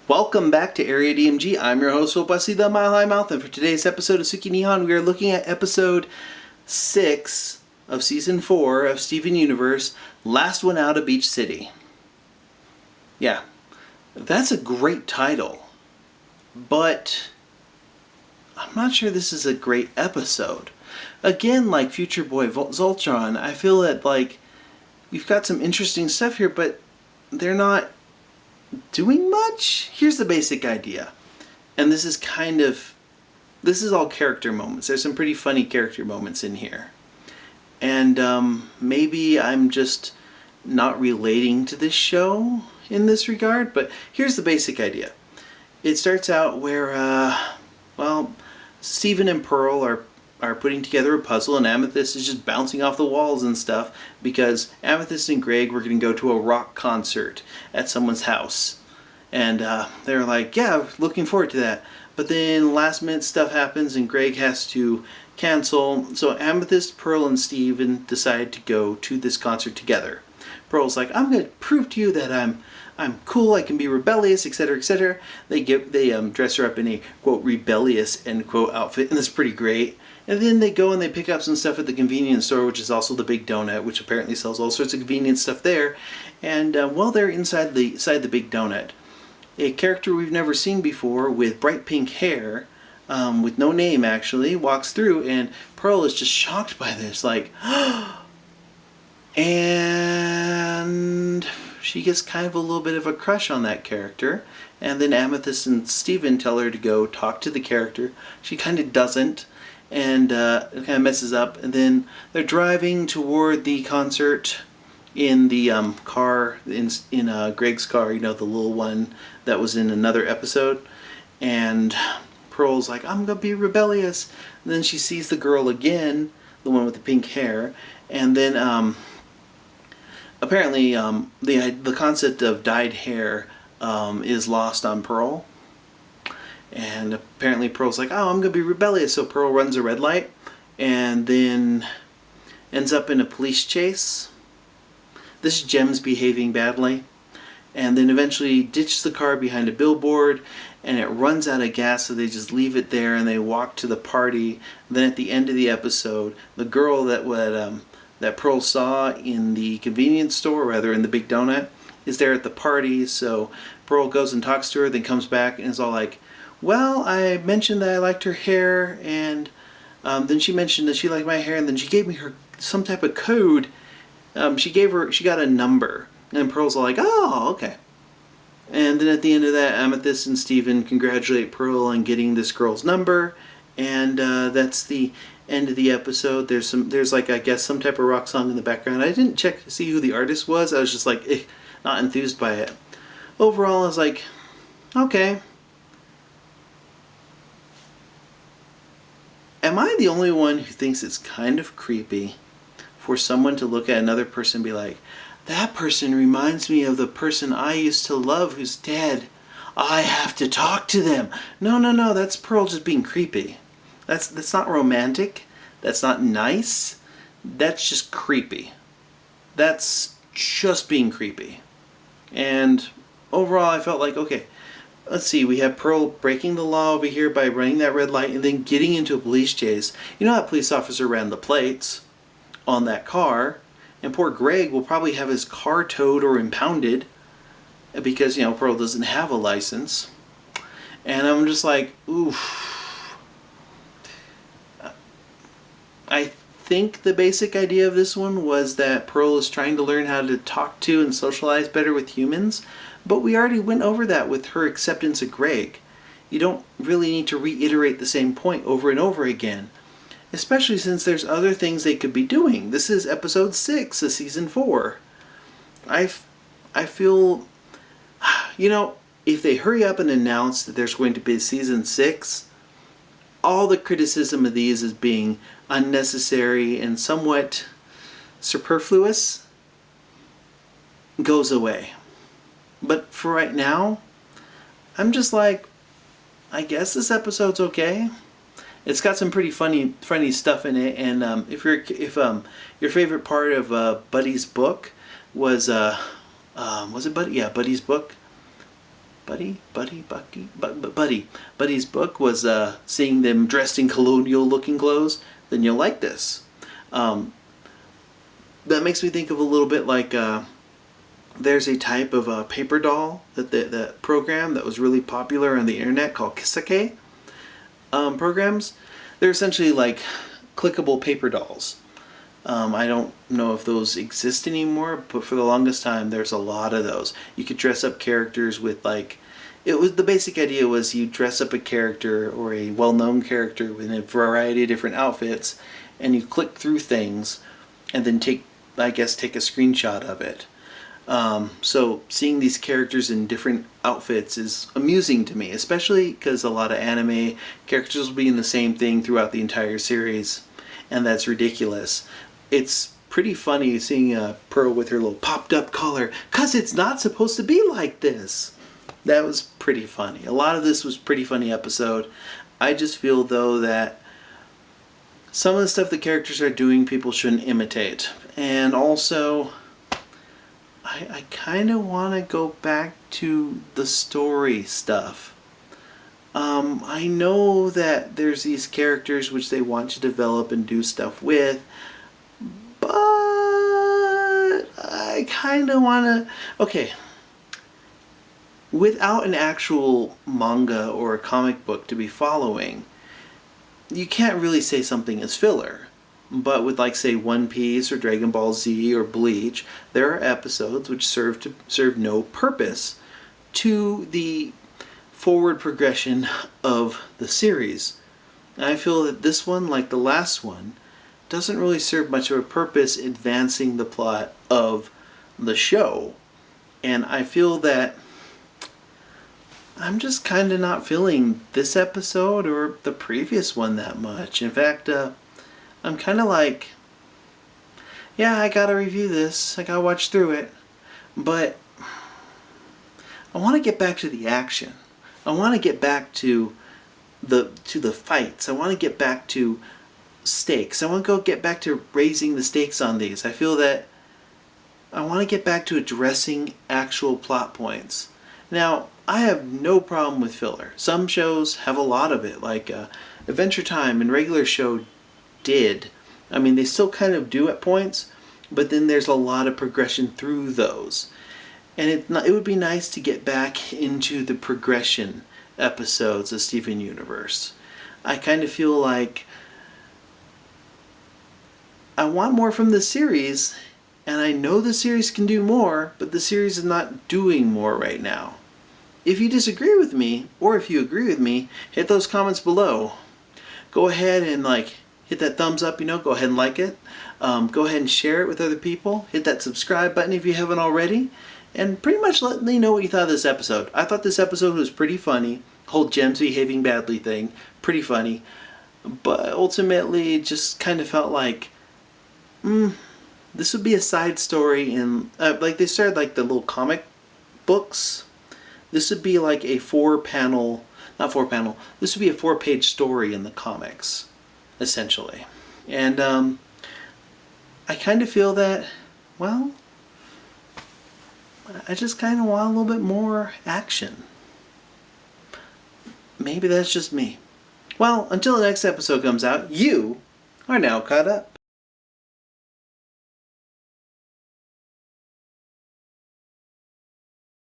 Welcome back to Area DMG. I'm your host, Wopasi the Mile High Mouth, and for today's episode of Suki Nihon, we are looking at episode 6 of season 4 of Steven Universe, Last One Out of Beach City. Yeah, that's a great title, but I'm not sure this is a great episode. Again, like Future Boy Zoltron, I feel that we've got some interesting stuff here, but they're not doing much. Here's the basic idea. And this is all character moments. There's some pretty funny character moments in here. And maybe I'm just not relating to this show in this regard, but here's the basic idea. It starts out where, Steven and Pearl are putting together a puzzle, and Amythest is just bouncing off the walls and stuff because Amythest and Greg were going to go to a rock concert at someone's house. And they're like, yeah, looking forward to that. But then last minute stuff happens and Greg has to cancel. So Amythest, Pearl, and Steven decide to go to this concert together. Pearl's like, I'm going to prove to you that I'm cool, I can be rebellious, etc., etc. They dress her up in a, quote, rebellious, end quote, outfit, and it's pretty great. And then they go and they pick up some stuff at the convenience store, which is also the Big Donut, which apparently sells all sorts of convenience stuff there. And while they're inside the Big Donut, a character we've never seen before with bright pink hair, with no name actually, walks through, and Pearl is just shocked by this, like, and she gets kind of a little bit of a crush on that character. And then Amythest and Steven tell her to go talk to the character. She kind of doesn't, and it kind of messes up. And then they're driving toward the concert in the car, in Greg's car, the little one that was in another episode. And Pearl's like, I'm gonna be rebellious. And then she sees the girl again, the one with the pink hair. And then apparently the concept of dyed hair is lost on Pearl. And apparently Pearl's like, oh, I'm going to be rebellious. So Pearl runs a red light and then ends up in a police chase. This Gem's behaving badly. And then eventually ditches the car behind a billboard, and it runs out of gas, so they just leave it there and they walk to the party. And then at the end of the episode, the girl that Pearl saw in the convenience store, or rather in the Big Donut, is there at the party. So Pearl goes and talks to her, then comes back and is all like, well, I mentioned that I liked her hair, and then she mentioned that she liked my hair, and then she gave me some type of code. She got a number, and Pearl's all like, oh, okay. And then at the end of that, Amythest and Steven congratulate Pearl on getting this girl's number, and that's the end of the episode. There's I guess some type of rock song in the background. I didn't check to see who the artist was. I was just like, not enthused by it. Overall, I was like, okay. Am I the only one who thinks it's kind of creepy for someone to look at another person and be like, that person reminds me of the person I used to love who's dead. I have to talk to them. No, that's Pearl just being creepy. That's not romantic. That's not nice. That's just creepy. That's just being creepy. And overall, I felt like, okay, let's see, we have Pearl breaking the law over here by running that red light and then getting into a police chase. You know, that police officer ran the plates on that car, and poor Greg will probably have his car towed or impounded because, Pearl doesn't have a license. And I'm just like, oof. I think the basic idea of this one was that Pearl is trying to learn how to talk to and socialize better with humans, but we already went over that with her acceptance of Greg. You don't really need to reiterate the same point over and over again, especially since there's other things they could be doing. This is episode 6 of season 4. I feel, if they hurry up and announce that there's going to be season 6, all the criticism of these as being unnecessary and somewhat superfluous goes away. But for right now, I'm just like, I guess this episode's okay. It's got some pretty funny stuff in it, and if your favorite part of Buddy's book was it Buddy? Yeah, Buddy's book. Buddy's book was seeing them dressed in colonial-looking clothes, then you'll like this. That makes me think of a little bit like there's a type of paper doll that program that was really popular on the internet called Kisake programs. They're essentially like clickable paper dolls. I don't know if those exist anymore, but for the longest time there's a lot of those. You could dress up characters with the basic idea was you dress up a character or a well-known character with a variety of different outfits, and you click through things and then take a screenshot of it. So seeing these characters in different outfits is amusing to me, especially because a lot of anime characters will be in the same thing throughout the entire series, and that's ridiculous. It's pretty funny seeing Pearl with her little popped up collar, because it's not supposed to be like this. That was pretty funny. A lot of this was pretty funny episode. I just feel though that some of the stuff the characters are doing people shouldn't imitate. And also, I kind of want to go back to the story stuff. I know that there's these characters which they want to develop and do stuff with, but I kind of want to... Okay, without an actual manga or a comic book to be following, you can't really say something is filler. But with, like, say, One Piece or Dragon Ball Z or Bleach, there are episodes which serve no purpose to the forward progression of the series. And I feel that this one, like the last one, doesn't really serve much of a purpose advancing the plot of the show. And I feel that I'm just kind of not feeling this episode or the previous one that much. In fact, I'm kind of like, yeah, I gotta review this, I gotta watch through it, but I want to get back to the action. I want to get back to the fights. I want to get back to stakes. I want to get back to raising the stakes on these. I feel that I want to get back to addressing actual plot points. Now, I have no problem with filler. Some shows have a lot of it, like Adventure Time and Regular Show did. I mean, they still kind of do at points, but then there's a lot of progression through those. And it would be nice to get back into the progression episodes of Steven Universe. I kind of feel like I want more from the series, and I know the series can do more, but the series is not doing more right now. If you disagree with me, or if you agree with me, hit those comments below. Go ahead and hit that thumbs up, go ahead and like it. Go ahead and share it with other people. Hit that subscribe button if you haven't already. And pretty much let me know what you thought of this episode. I thought this episode was pretty funny. Whole Gems behaving badly thing, pretty funny. But ultimately, it just kind of felt like, this would be a side story in, they started the little comic books. This would be like a this would be a 4-page story in the comics, essentially. And I kind of feel that, well, I just kind of want a little bit more action. Maybe that's just me. Well, until the next episode comes out, you are now caught up.